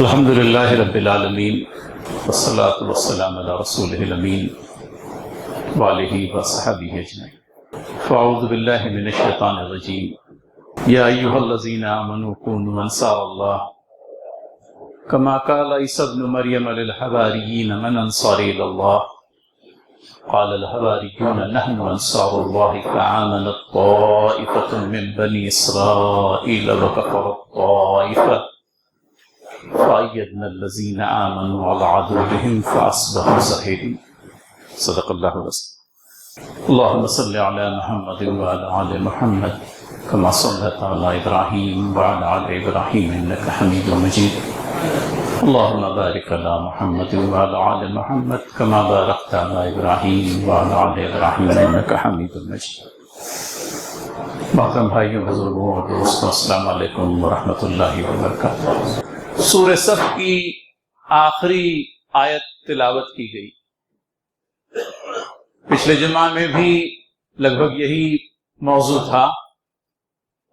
الحمد لله رب العالمين والصلاة والسلام على رسوله الأمين وآله وصحبه أجمعين فأعوذ بالله من الشيطان الرجيم يا أيها الذين آمنوا كونوا أنصار الله كما قال عيسى ابن مريم للحواريين من أنصاري إلى الله قال الحواريون نحن أنصار الله فآمنت طائفة من بني إسرائيل وكفرت طائفة فأيدنا الذين آمنوا على عدوهم فأصبحوا ظاهرين صدق الله العظيم اللهم صل على محمد وعلى آل محمد كما صليت على إبراهيم وعلى آل إبراهيم إنك حميد مجيد اللهم بارك على محمد وعلى آل محمد كما باركت على إبراهيم وعلى آل إبراهيم إنك حميد مجيد محترم بھائیوں بزرگوں اور دوستوں السلام علیکم ورحمۃ اللہ وبرکاتہ۔ سورہ صف کی آخری آیت تلاوت کی گئی۔ پچھلے جمعہ میں بھی لگ بھگ یہی موضوع تھا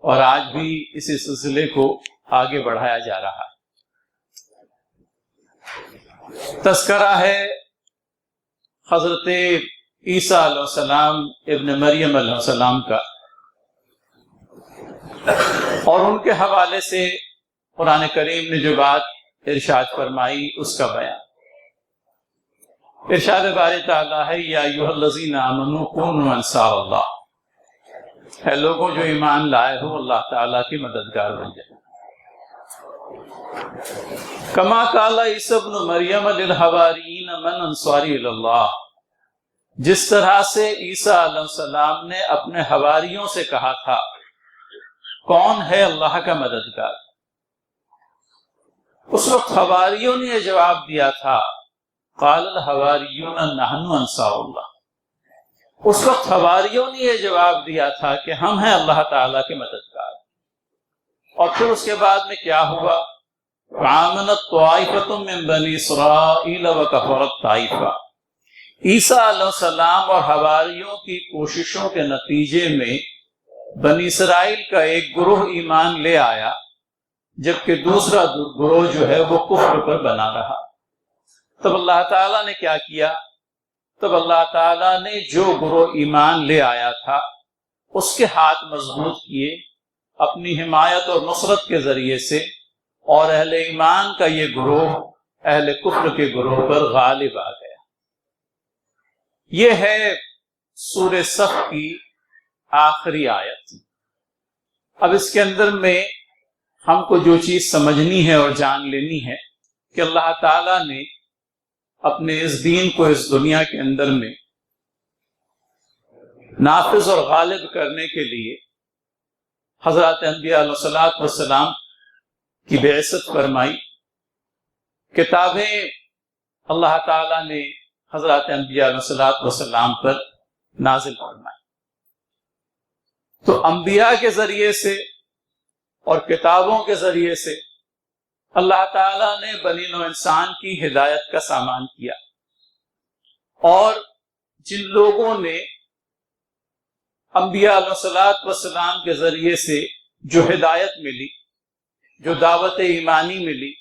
اور آج بھی اسی سلسلے کو آگے بڑھایا جا رہا ہے۔ تذکرہ ہے حضرت عیسیٰ علیہ السلام ابن مریم علیہ السلام کا، اور ان کے حوالے سے قرآن کریم نے جو بات ارشاد فرمائی اس کا بیان۔ ارشاد باری تعالیٰ ہے یا ایھا الذین آمنوا کونوا انصار اللہ، اے لوگوں جو ایمان لائے ہو اللہ تعالیٰ کی مددگار بن جائے۔ کما قال عیسی ابن مریم للحواریین من انصاری الی اللہ، جس طرح سے عیسیٰ علیہ السلام نے اپنے حواریوں سے کہا تھا کون ہے اللہ کا مددگار۔ اس وقت حواریوں نے یہ جواب دیا تھا قال الحواریون نحن انصار اللہ، اس وقت حواریوں نے یہ جواب دیا تھا کہ ہم ہیں اللہ تعالیٰ کے مددگار۔ اور پھر اس کے بعد میں کیا ہوا؟ آمنت طائفۃ من بنی اسرائیل وکفرت طائفہ، عیسیٰ علیہ السلام اور حواریوں کی کوششوں کے نتیجے میں بنی اسرائیل کا ایک گروہ ایمان لے آیا، جبکہ دوسرا گروہ جو ہے وہ کفر پر بنا رہا۔ تب اللہ تعالیٰ نے کیا کیا؟ تب اللہ تعالیٰ نے جو گروہ ایمان لے آیا تھا اس کے ہاتھ مضبوط کیے اپنی حمایت اور نصرت کے ذریعے سے، اور اہل ایمان کا یہ گروہ اہل کفر کے گروہ پر غالب آ گیا۔ یہ ہے سورہ صف کی آخری آیت۔ اب اس کے اندر میں ہم کو جو چیز سمجھنی ہے اور جان لینی ہے کہ اللہ تعالیٰ نے اپنے اس دین کو اس دنیا کے اندر میں نافذ اور غالب کرنے کے لیے حضرات انبیاء علیہ السلام کی بعثت فرمائی۔ کتابیں اللہ تعالیٰ نے حضرات انبیاء علیہ السلام پر نازل فرمائی۔ تو انبیاء کے ذریعے سے اور کتابوں کے ذریعے سے اللہ تعالیٰ نے بنی نوع انسان کی ہدایت کا سامان کیا، اور جن لوگوں نے انبیاء علیہ السلام کے ذریعے سے جو ہدایت ملی، جو دعوت ایمانی ملی،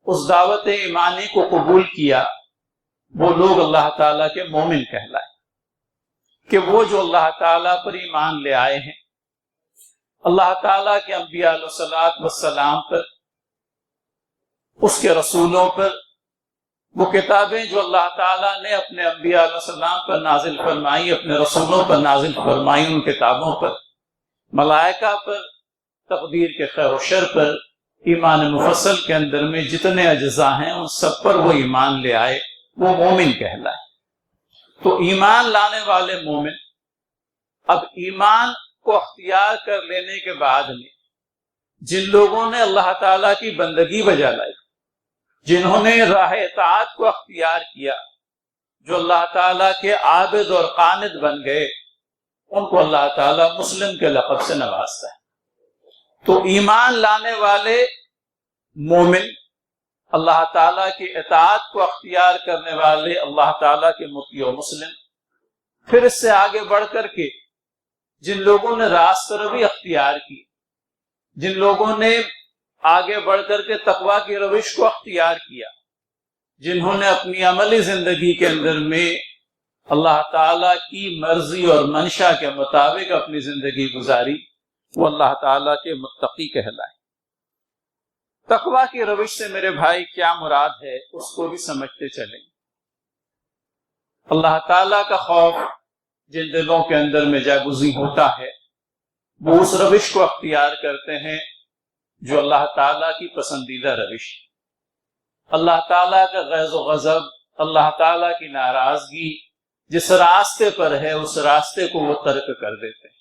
اس دعوت ایمانی کو قبول کیا، وہ لوگ اللہ تعالیٰ کے مومن کہلائے، کہ وہ جو اللہ تعالیٰ پر ایمان لے آئے ہیں، اللہ تعالیٰ کے انبیاء علیہ السلام پر، اس کے رسولوں پر، وہ کتابیں جو اللہ تعالیٰ نے اپنے انبیاء علیہ السلام پر نازل فرمائی، اپنے رسولوں پر نازل فرمائی، ان کتابوں پر، ملائکہ پر، تقدیر کے خیر و شر پر، ایمان مفصل کے اندر میں جتنے اجزاء ہیں ان سب پر وہ ایمان لے آئے، وہ مومن کہلائے۔ تو ایمان لانے والے مومن اب ایمان کو اختیار کر لینے کے بعد میں جن لوگوں نے اللہ تعالیٰ کی بندگی بجا لائی، جنہوں نے راہ اطاعت کو اختیار کیا، جو اللہ تعالیٰ کے عابد اور قانت بن گئے، ان کو اللہ تعالیٰ مسلم کے لقب سے نوازتا ہے۔ تو ایمان لانے والے مومن، اللہ تعالیٰ کی اطاعت کو اختیار کرنے والے اللہ تعالیٰ کے مطیع و مسلم، پھر اس سے آگے بڑھ کر کے جن لوگوں نے راست روی اختیار کی، جن لوگوں نے آگے بڑھ کر کے تقویٰ کی روش کو اختیار کیا، جنہوں نے اپنی عملی زندگی کے اندر میں اللہ تعالیٰ کی مرضی اور منشا کے مطابق اپنی زندگی گزاری، وہ اللہ تعالیٰ کے متقی کہلائے۔ تقویٰ کی روش سے میرے بھائی کیا مراد ہے اس کو بھی سمجھتے چلیں۔ اللہ تعالیٰ کا خوف جن دلوں کے اندر میں جاگزی ہوتا ہے وہ اس روش کو اختیار کرتے ہیں جو اللہ تعالیٰ کی پسندیدہ روش، اللہ تعالیٰ کا غیظ و غضب، اللہ تعالیٰ کی ناراضگی جس راستے پر ہے اس راستے کو وہ ترک کر دیتے ہیں۔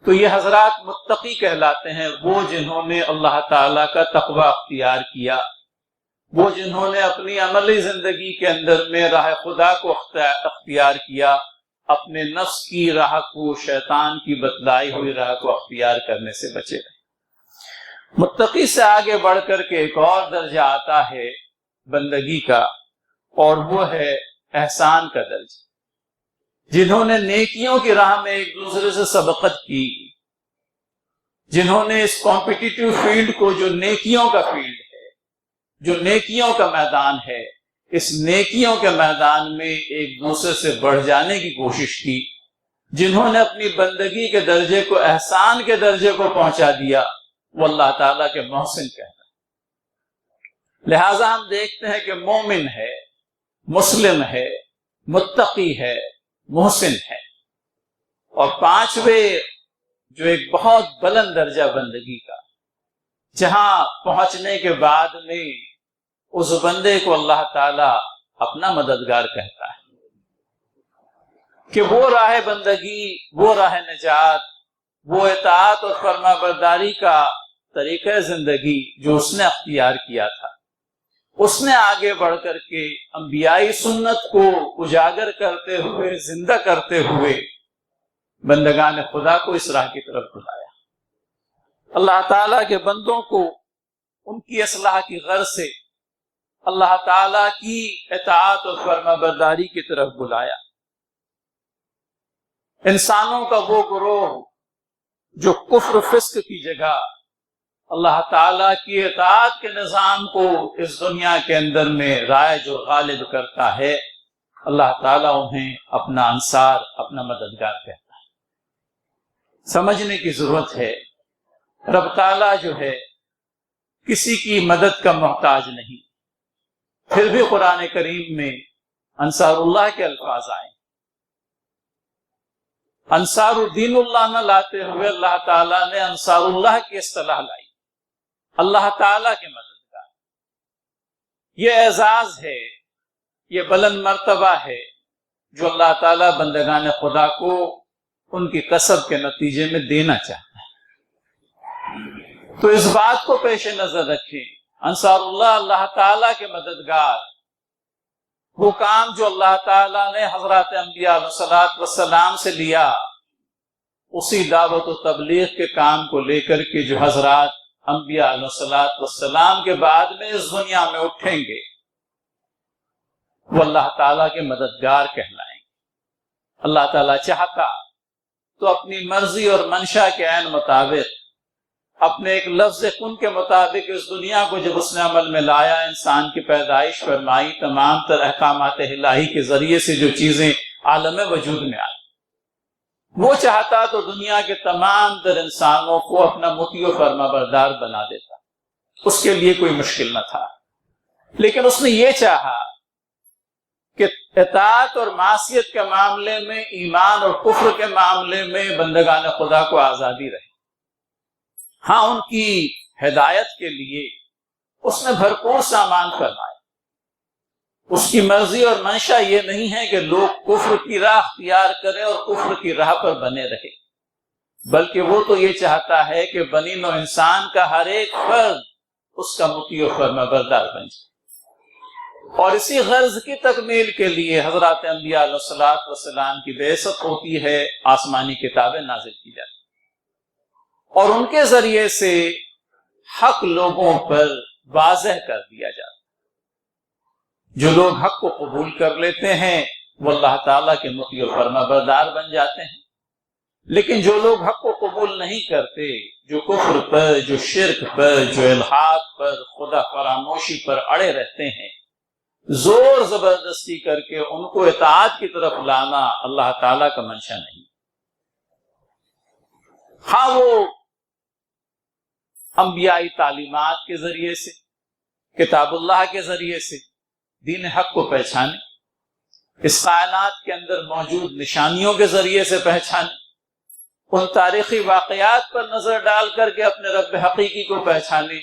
تو یہ حضرات متقی کہلاتے ہیں، وہ جنہوں نے اللہ تعالیٰ کا تقویٰ اختیار کیا، وہ جنہوں نے اپنی عملی زندگی کے اندر میں راہ خدا کو اختیار کیا، اپنے نفس کی راہ کو، شیطان کی بتلائی ہوئی راہ کو اختیار کرنے سے بچے رہے۔ متقی سے آگے بڑھ کر کے ایک اور درجہ آتا ہے بندگی کا، اور وہ ہے احسان کا درجہ، جنہوں نے نیکیوں کی راہ میں ایک دوسرے سے سبقت کی، جنہوں نے اس کمپٹیٹیو فیلڈ کو، جو نیکیوں کا فیلڈ ہے، جو نیکیوں کا میدان ہے، اس نیکیوں کے میدان میں ایک دوسرے سے بڑھ جانے کی کوشش کی، جنہوں نے اپنی بندگی کے درجے کو احسان کے درجے کو پہنچا دیا، وہ اللہ تعالیٰ کے محسن کہنا ہے۔ لہٰذا ہم دیکھتے ہیں کہ مومن ہے، مسلم ہے، متقی ہے، محسن ہے، اور پانچویں جو ایک بہت بلند درجہ بندگی کا، جہاں پہنچنے کے بعد میں اس بندے کو اللہ تعالیٰ اپنا مددگار کہتا ہے کہ وہ راہ بندگی، وہ راہ نجات، وہ اطاعت اور فرما برداری کا طریقہ زندگی جو اس نے اختیار کیا تھا، اس نے آگے بڑھ کر کے انبیائی سنت کو اجاگر کرتے ہوئے، زندہ کرتے ہوئے بندگان خدا کو اس راہ کی طرف بلایا۔ اللہ تعالیٰ کے بندوں کو ان کی اصلاح کی غرض سے اللہ تعالیٰ کی اطاعت اور فرما برداری کی طرف بلایا۔ انسانوں کا وہ گروہ جو کفر فسق کی جگہ اللہ تعالیٰ کی اطاعت کے نظام کو اس دنیا کے اندر میں رائج اور غالب کرتا ہے، اللہ تعالیٰ انہیں اپنا انصار، اپنا مددگار کہتا ہے۔ سمجھنے کی ضرورت ہے، رب تعالیٰ جو ہے کسی کی مدد کا محتاج نہیں، پھر بھی قرآن کریم میں انصار اللہ کے الفاظ آئے۔ انصار الدین اللہ نہ لاتے ہوئے اللہ تعالیٰ نے انصار اللہ کی اصطلاح لائی، اللہ تعالیٰ کے مددگار۔ یہ اعزاز ہے، یہ بلند مرتبہ ہے جو اللہ تعالیٰ بندگان خدا کو ان کی کسب کے نتیجے میں دینا چاہتا ہے۔ تو اس بات کو پیش نظر رکھیں، انصار اللہ، اللہ تعالیٰ کے مددگار، وہ کام جو اللہ تعالیٰ نے حضرات انبیاء علیہ السلام سے لیا، اسی دعوت و تبلیغ کے کام کو لے کر کے جو حضرات انبیاء علیہ السلام کے بعد میں اس دنیا میں اٹھیں گے، وہ اللہ تعالیٰ کے مددگار کہلائیں گے۔ اللہ تعالیٰ چاہتا تو اپنی مرضی اور منشا کے عین مطابق، اپنے ایک لفظ کن کے مطابق اس دنیا کو جب اس نے عمل میں لایا، انسان کی پیدائش فرمائی، تمام تر احکامات الہی کے ذریعے سے جو چیزیں عالم وجود میں آئی، وہ چاہتا تو دنیا کے تمام تر انسانوں کو اپنا مطیع و فرما بردار بنا دیتا، اس کے لیے کوئی مشکل نہ تھا، لیکن اس نے یہ چاہا کہ اطاعت اور معصیت کے معاملے میں، ایمان اور کفر کے معاملے میں بندگان خدا کو آزادی رہے۔ ہاں، ان کی ہدایت کے لیے اس نے بھرپور سامان فرمایا۔ اس کی مرضی اور منشا یہ نہیں ہے کہ لوگ کفر کی راہ اختیار کریں اور کفر کی راہ پر بنے رہے، بلکہ وہ تو یہ چاہتا ہے کہ بنی نوع انسان کا ہر ایک فرد اس کا مطیع و فرما بردار بن جائے۔ اور اسی غرض کی تکمیل کے لیے حضرات انبیاء علیہ السلام کی بعثت ہوتی ہے، آسمانی کتابیں نازل کی جاتی، اور ان کے ذریعے سے حق لوگوں پر واضح کر دیا جاتا۔ جو لوگ حق کو قبول کر لیتے ہیں وہ اللہ تعالیٰ کے مطیع و فرما بردار بن جاتے ہیں، لیکن جو لوگ حق کو قبول نہیں کرتے، جو کفر پر، جو شرک پر، جو الحاد پر، خدا فراموشی پر اڑے رہتے ہیں، زور زبردستی کر کے ان کو اطاعت کی طرف لانا اللہ تعالیٰ کا منشا نہیں۔ ہاں وہ انبیائی تعلیمات کے ذریعے سے، کتاب اللہ کے ذریعے سے دین حق کو پہچانے، اس کائنات کے اندر موجود نشانیوں کے ذریعے سے پہچانے، ان تاریخی واقعات پر نظر ڈال کر کے اپنے رب حقیقی کو پہچانے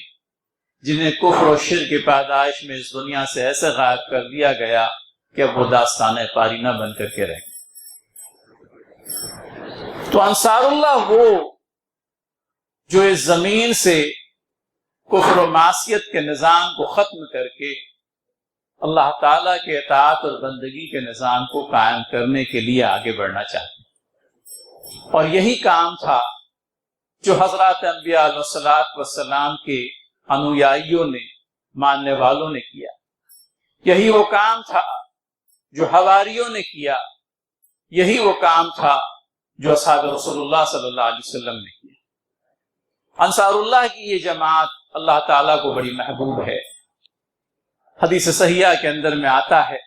جنہیں کفر و شرک کی پیدائش میں اس دنیا سے ایسے غائب کر دیا گیا کہ اب وہ داستان پارینہ بن کر کے رہ گئے۔ تو انصار اللہ وہ جو اس زمین سے کفر و معصیت کے نظام کو ختم کر کے اللہ تعالیٰ کے اطاعت اور بندگی کے نظام کو قائم کرنے کے لیے آگے بڑھنا چاہتے ہیں۔ اور یہی کام تھا جو حضرات انبیاء علیہ الصلوۃ والسلام کے انویائیوں نے، ماننے والوں نے کیا۔ یہی وہ کام تھا جو حواریوں نے کیا۔ یہی وہ کام تھا جو اصحاب رسول اللہ صلی اللہ علیہ وسلم نے کیا۔ انصار اللہ کی یہ جماعت اللہ تعالیٰ کو بڑی محبوب ہے۔ حدیث صحیحہ کے اندر میں آتا ہے،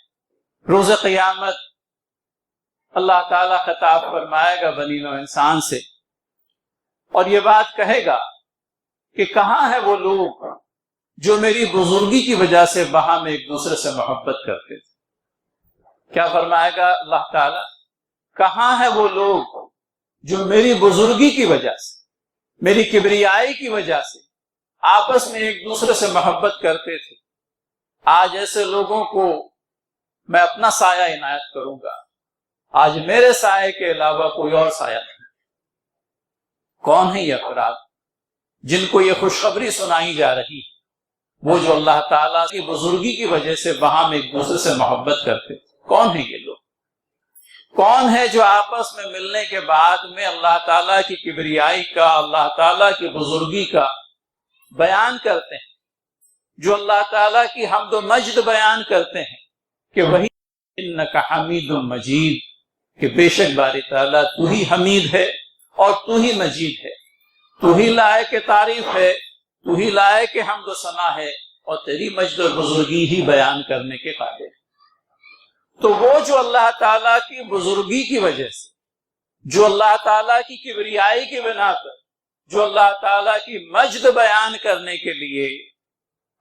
روز قیامت اللہ تعالیٰ خطاب فرمائے گا بنی نوع انسان سے، اور یہ بات کہے گا کہ کہاں ہے وہ لوگ جو میری بزرگی کی وجہ سے باہم ایک دوسرے سے محبت کرتے تھے۔ کیا فرمائے گا اللہ تعالیٰ؟ کہاں ہے وہ لوگ جو میری بزرگی کی وجہ سے، میری کبریائی کی وجہ سے آپس میں ایک دوسرے سے محبت کرتے تھے؟ آج ایسے لوگوں کو میں اپنا سایہ عنایت کروں گا۔ آج میرے سائے کے علاوہ کوئی اور سایہ نہیں۔ کون ہے یہ افراد جن کو یہ خوشخبری سنائی جا رہی ہے؟ وہ جو اللہ تعالیٰ کی بزرگی کی وجہ سے باہم ایک دوسرے سے محبت کرتے تھے۔ کون ہیں یہ لوگ؟ کون ہے جو آپس میں ملنے کے بعد میں اللہ تعالیٰ کی کبریائی کا، اللہ تعالیٰ کی بزرگی کا بیان کرتے ہیں، جو اللہ تعالیٰ کی حمد و مجد بیان کرتے ہیں کہ وہی انک حمید مجید، کہ بے شک باری تعالیٰ تو ہی حمید ہے اور تو ہی مجید ہے، تو ہی لائق تعریف ہے، تو ہی لائق حمد و ثنا ہے، اور تیری مجد و بزرگی ہی بیان کرنے کے قابل ہے۔ تو وہ جو اللہ تعالیٰ کی بزرگی کی وجہ سے، جو اللہ تعالیٰ کی کبریائی کی بنا پر، جو اللہ تعالیٰ کی مجد بیان کرنے کے لیے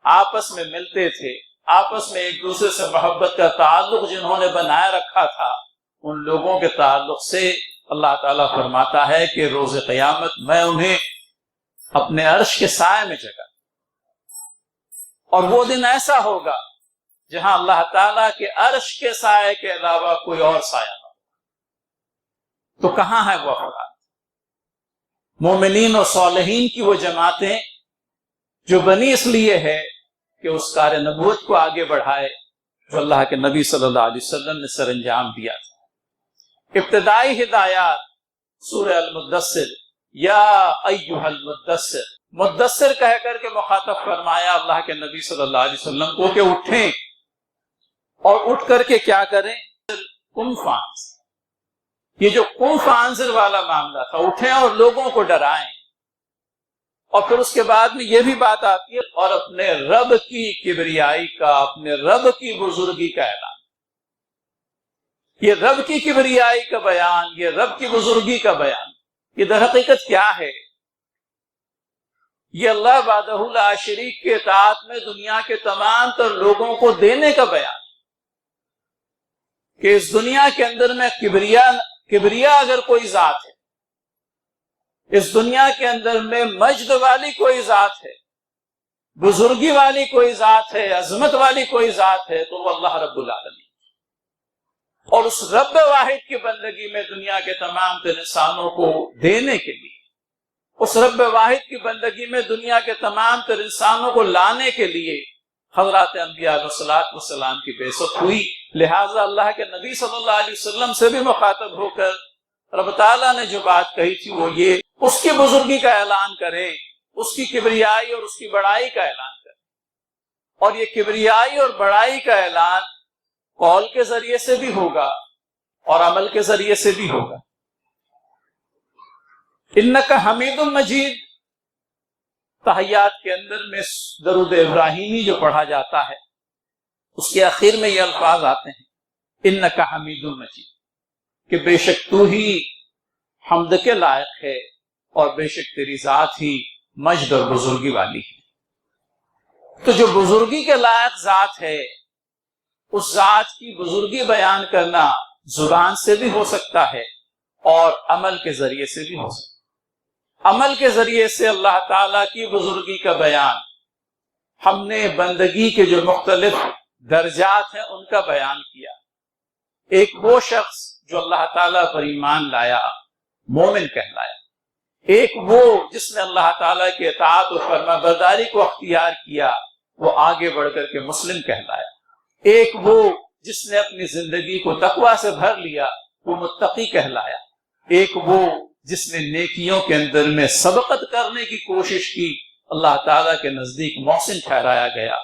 آپس میں ملتے تھے، آپس میں ایک دوسرے سے محبت کا تعلق جنہوں نے بنائے رکھا تھا، ان لوگوں کے تعلق سے اللہ تعالیٰ فرماتا ہے کہ روز قیامت میں انہیں اپنے عرش کے سائے میں جگہ، اور وہ دن ایسا ہوگا جہاں اللہ تعالیٰ کے عرش کے سائے کے علاوہ کوئی اور سایہ نہ ہو۔ تو کہاں ہے وہ افراد؟ مومنین اور صالحین کی وہ جماعتیں جو بنی اس لیے ہے کہ اس کار نبوت کو آگے بڑھائے جو اللہ کے نبی صلی اللہ علیہ وسلم نے سر انجام دیا تھا۔ ابتدائی ہدایات سورہ المدثر، یا ایھا المدثر، مدثر کہہ کر کے مخاطب فرمایا اللہ کے نبی صلی اللہ علیہ وسلم کو کہ اٹھیں، اور اٹھ کر کے کیا کریں؟ قم فانذر۔ یہ جو قم فانذر والا معاملہ تھا، اٹھیں اور لوگوں کو ڈرائیں، اور پھر اس کے بعد میں یہ بھی بات آتی ہے اور اپنے رب کی کبریائی کا، اپنے رب کی بزرگی کا اعلان۔ یہ رب کی کبریائی کا بیان، یہ رب کی بزرگی کا بیان، یہ در حقیقت کیا ہے؟ یہ اللہ وحدہ لا شریک کے اطاعت میں دنیا کے تمام تر لوگوں کو دینے کا بیان، کہ اس دنیا کے اندر میں کبریا اگر کوئی ذات ہے، اس دنیا کے اندر میں مجد والی کوئی ذات ہے، بزرگی والی کوئی ذات ہے، عظمت والی کوئی ذات ہے، تو وہ اللہ رب العالمین۔ اور اس رب واحد کی بندگی میں دنیا کے تمام تر انسانوں کو دینے کے لیے، اس رب واحد کی بندگی میں دنیا کے تمام تر انسانوں کو لانے کے لیے حضرات انبیاء علیہ الصلوۃ والسلام کی بعثت ہوئی۔ لہٰذا اللہ کے نبی صلی اللہ علیہ وسلم سے بھی مخاطب ہو کر رب تعالیٰ نے جو بات کہی تھی وہ یہ، اس کی بزرگی کا اعلان کریں، اس کی کبریائی اور اس کی بڑائی کا اعلان کریں۔ اور یہ کبریائی اور بڑائی کا اعلان قول کے ذریعے سے بھی ہوگا اور عمل کے ذریعے سے بھی ہوگا۔ انک حمید مجید، تحیات کے اندر میں درود ابراہیمی جو پڑھا جاتا ہے اس کے آخر میں یہ الفاظ آتے ہیں انک حمید مجید، کہ بے شک تو ہی حمد کے لائق ہے اور بے شک تیری ذات ہی مجد اور بزرگی والی ہے۔ تو جو بزرگی کے لائق ذات ہے، اس ذات کی بزرگی بیان کرنا زبان سے بھی ہو سکتا ہے اور عمل کے ذریعے سے بھی ہو سکتا ہے۔ عمل کے ذریعے سے اللہ تعالیٰ کی بزرگی کا بیان، ہم نے بندگی کے جو مختلف درجات ہیں ان کا بیان کیا۔ ایک وہ شخص جو اللہ تعالیٰ پر ایمان لایا، مومن کہلایا۔ ایک وہ جس نے اللہ تعالیٰ کی اطاعت اور فرما برداری کو اختیار کیا، وہ آگے بڑھ کر کے مسلم کہلایا۔ ایک وہ جس نے اپنی زندگی کو تقویٰ سے بھر لیا، وہ متقی کہلایا۔ ایک وہ جس نے نیکیوں کے اندر میں سبقت کرنے کی کوشش کی، اللہ تعالیٰ کے نزدیک محسن ٹھہرایا گیا۔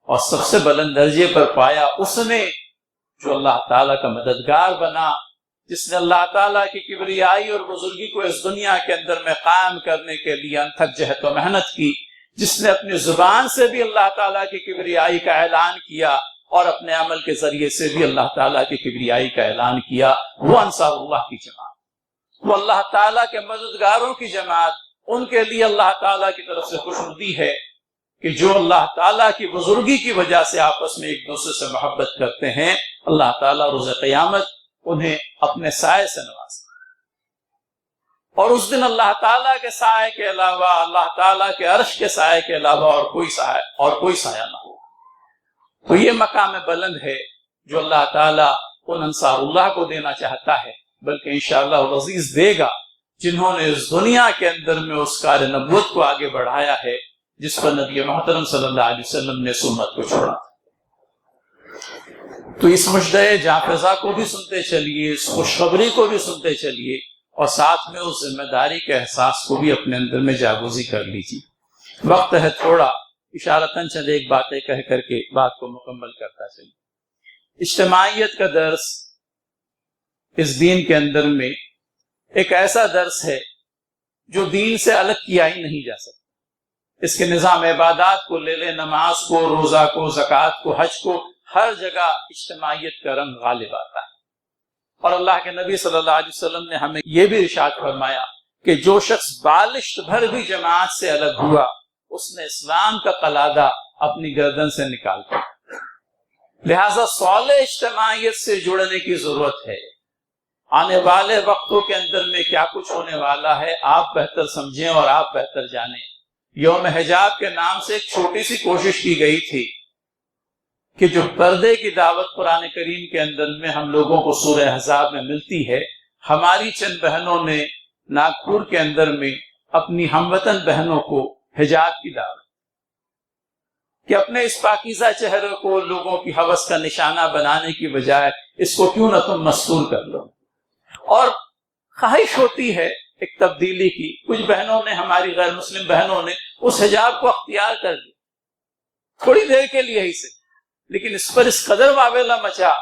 اور سب سے بلند درجے پر پایا اس نے جو اللہ تعالیٰ کا مددگار بنا، جس نے اللہ تعالیٰ کی کبریائی اور بزرگی کو اس دنیا کے اندر میں قائم کرنے کے لیے انتھک جہد و محنت کی، جس نے اپنی زبان سے بھی اللہ تعالیٰ کی کبریائی کا اعلان کیا اور اپنے عمل کے ذریعے سے بھی اللہ تعالیٰ کی کبریائی کا اعلان کیا، وہ انصار اللہ کی جماعت، وہ اللہ تعالیٰ کے مددگاروں کی جماعت۔ ان کے لیے اللہ تعالیٰ کی طرف سے خوشنودی ہے کہ جو اللہ تعالیٰ کی بزرگی کی وجہ سے آپس میں ایک دوسرے سے محبت کرتے ہیں، اللہ تعالیٰ روز قیامت انہیں اپنے سائے سے نوازے، اور اس دن اللہ تعالیٰ کے سائے کے علاوہ، اللہ تعالیٰ کے عرش کے سائے کے علاوہ اور کوئی سایہ نہ ہو۔ تو یہ مقام بلند ہے جو اللہ تعالیٰ ان انصار اللہ کو دینا چاہتا ہے، بلکہ انشاءاللہ العزیز دے گا جنہوں نے اس دنیا کے اندر میں اس کار نبوت کو آگے بڑھایا ہے جس پر نبی محترم صلی اللہ علیہ وسلم نے سنت کو چھوڑا۔ تو اس مجدے جاں کو بھی سنتے چلیے، اس خوشخبری کو بھی سنتے چلیے، اور ساتھ میں اس ذمہ داری کے احساس کو بھی اپنے اندر میں جاگوزی کر لیجیے۔ وقت ہے تھوڑا، اشارتاً چند ایک باتیں کہہ کر کے بات کو مکمل کرتا چلیے۔ اجتماعیت کا درس اس دین کے اندر میں ایک ایسا درس ہے جو دین سے الگ کیا ہی نہیں جا سکتا۔ اس کے نظام عبادات کو لے لیں، نماز کو، روزہ کو، زکوٰۃ کو، حج کو، ہر جگہ اجتماعیت کا رنگ غالب آتا ہے۔ اور اللہ کے نبی صلی اللہ علیہ وسلم نے ہمیں یہ بھی ارشاد فرمایا کہ جو شخص بالشت بھر بھی جماعت سے الگ ہوا، اس نے اسلام کا قلادہ اپنی گردن سے نکال دیا۔ لہذا صالح اجتماعیت سے جڑنے کی ضرورت ہے۔ آنے والے وقتوں کے اندر میں کیا کچھ ہونے والا ہے آپ بہتر سمجھیں اور آپ بہتر جانیں۔ یوم حجاب کے نام سے ایک چھوٹی سی کوشش کی گئی تھی کہ جو پردے کی دعوت قرآن کریم کے اندر میں ہم لوگوں کو سورہ احزاب میں ملتی ہے، ہماری چند بہنوں نے ناگپور کے اندر میں اپنی ہموطن بہنوں کو حجاب کی دعوت کہ اپنے اس پاکیزہ چہرے کو لوگوں کی ہوس کا نشانہ بنانے کی بجائے اس کو کیوں نہ تم مستور کر لو۔ اور خواہش ہوتی ہے ایک تبدیلی کی۔ کچھ بہنوں نے، ہماری غیر مسلم بہنوں نے اس حجاب کو اختیار کر لیا تھوڑی دیر کے لیے ہی سے، لیکن اس پر اس قدر واویلا مچا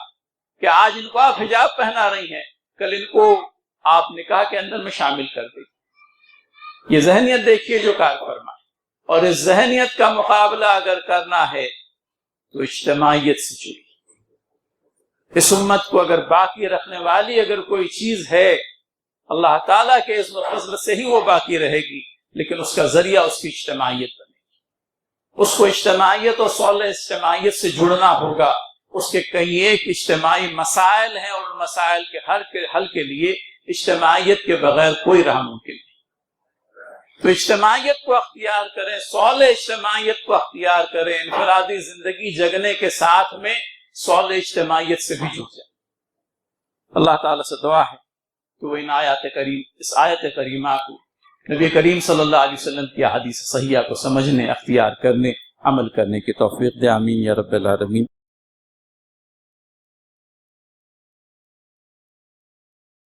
کہ آج ان کو آپ حجاب پہنا رہی ہیں، کل ان کو آپ نکاح کے اندر میں شامل کر دیں۔ یہ ذہنیت دیکھیے جو کار فرما ہے۔ اور اس ذہنیت کا مقابلہ اگر کرنا ہے تو اجتماعیت سے جڑی۔ اس امت کو اگر باقی رکھنے والی اگر کوئی چیز ہے، اللہ تعالیٰ کے اذن و فضل سے ہی وہ باقی رہے گی، لیکن اس کا ذریعہ اس کی اجتماعیت بنے گی۔ اس کو اجتماعیت اور صالح اجتماعیت سے جڑنا ہوگا۔ اس کے کئی ایک اجتماعی مسائل ہیں، اور ان مسائل کے حل کے لیے اجتماعیت کے بغیر کوئی راہ ممکن نہیں۔ تو اجتماعیت کو اختیار کریں، صالح اجتماعیت کو اختیار کریں، انفرادی زندگی جگنے کے ساتھ میں صالح اجتماعیت سے بھی جڑ جائیں۔ اللہ تعالیٰ سے دعا ہے کہ وہ اس آیت کریمہ کو، نبی کریم صلی اللہ علیہ وسلم کی احادیث صحیحہ کو سمجھنے، اختیار کرنے، عمل کرنے کی توفیق دے۔ آمین یا رب العالمین۔